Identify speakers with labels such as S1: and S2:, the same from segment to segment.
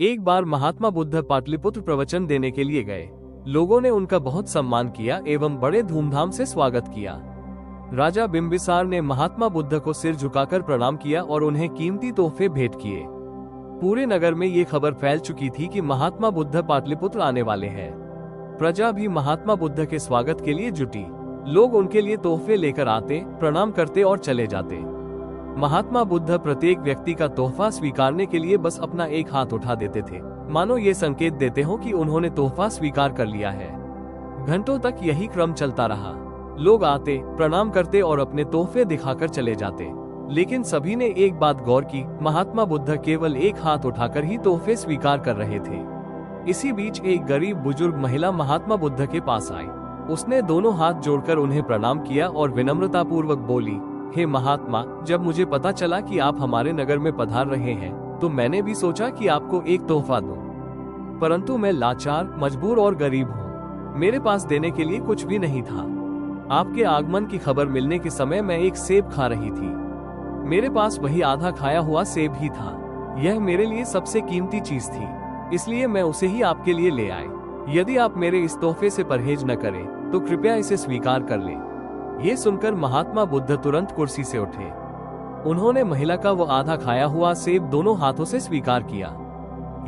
S1: एक बार महात्मा बुद्ध पाटलिपुत्र प्रवचन देने के लिए गए। लोगों ने उनका बहुत सम्मान किया एवं बड़े धूमधाम से स्वागत किया। राजा बिंबिसार ने महात्मा बुद्ध को सिर झुकाकर प्रणाम किया और उन्हें कीमती तोहफे भेंट किए। पूरे नगर में ये खबर फैल चुकी थी कि महात्मा बुद्ध पाटलिपुत्र आने वाले हैं। प्रजा भी महात्मा बुद्ध के स्वागत के लिए जुटी। लोग उनके लिए तोहफे लेकर आते, प्रणाम करते और चले जाते। महात्मा बुद्ध प्रत्येक व्यक्ति का तोहफा स्वीकारने के लिए बस अपना एक हाथ उठा देते थे, मानो ये संकेत देते हो कि उन्होंने तोहफा स्वीकार कर लिया है। घंटों तक यही क्रम चलता रहा। लोग आते, प्रणाम करते और अपने तोहफे दिखाकर चले जाते। लेकिन सभी ने एक बात गौर की, महात्मा बुद्ध केवल एक हाथ उठाकर ही तोहफे स्वीकार कर रहे थे। इसी बीच एक गरीब बुजुर्ग महिला महात्मा बुद्ध के पास आई। उसने दोनों हाथ जोड़कर उन्हें प्रणाम किया और विनम्रता पूर्वक बोली, हे महात्मा, जब मुझे पता चला कि आप हमारे नगर में पधार रहे हैं तो मैंने भी सोचा कि आपको एक तोहफा दूं। परंतु मैं लाचार, मजबूर और गरीब हूँ। मेरे पास देने के लिए कुछ भी नहीं था। आपके आगमन की खबर मिलने के समय मैं एक सेब खा रही थी। मेरे पास वही आधा खाया हुआ सेब ही था। यह मेरे लिए सबसे कीमती चीज थी, इसलिए मैं उसे ही आपके लिए ले आए। यदि आप मेरे इस तोहफे से परहेज न करें तो कृपया इसे स्वीकार कर लें। ये सुनकर महात्मा बुद्ध तुरंत कुर्सी से उठे। उन्होंने महिला का वो आधा खाया हुआ सेब दोनों हाथों से स्वीकार किया।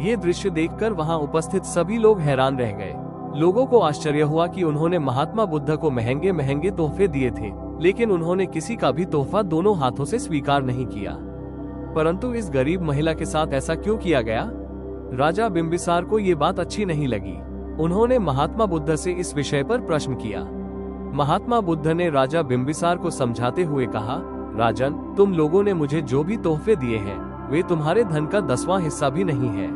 S1: ये दृश्य देखकर वहां उपस्थित सभी लोग हैरान रह गए। लोगों को आश्चर्य हुआ कि उन्होंने महात्मा बुद्ध को महंगे महंगे तोहफे दिए थे, लेकिन उन्होंने किसी का भी तोहफा दोनों हाथों से स्वीकार नहीं किया। परंतु इस गरीब महिला के साथ ऐसा क्यों किया गया? राजा बिंबिसार को ये बात अच्छी नहीं लगी। उन्होंने महात्मा बुद्ध से इस विषय पर प्रश्न किया। महात्मा बुद्ध ने राजा बिंबिसार को समझाते हुए कहा, राजन, तुम लोगों ने मुझे जो भी तोहफे दिए हैं वे तुम्हारे धन का 10वां हिस्सा भी नहीं है।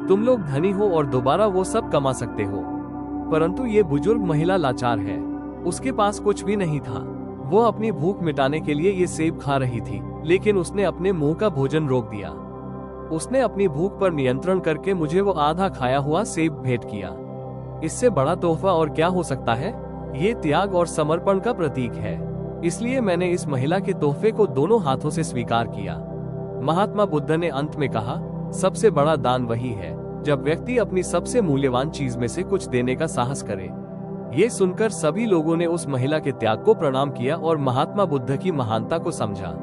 S1: तुम लोग धनी हो और दोबारा वो सब कमा सकते हो, परंतु ये बुजुर्ग महिला लाचार है। उसके पास कुछ भी नहीं था। वो अपनी भूख मिटाने के लिए ये सेब खा रही थी, लेकिन उसने अपने मुंह का भोजन रोक दिया। उसने अपनी भूख पर नियंत्रण करके मुझे वो आधा खाया हुआ सेब भेंट किया। इससे बड़ा तोहफा और क्या हो सकता है? ये त्याग और समर्पण का प्रतीक है। इसलिए मैंने इस महिला के तोहफे को दोनों हाथों से स्वीकार किया। महात्मा बुद्ध ने अंत में कहा, सबसे बड़ा दान वही है जब व्यक्ति अपनी सबसे मूल्यवान चीज में से कुछ देने का साहस करे। ये सुनकर सभी लोगों ने उस महिला के त्याग को प्रणाम किया और महात्मा बुद्ध की महानता को समझा।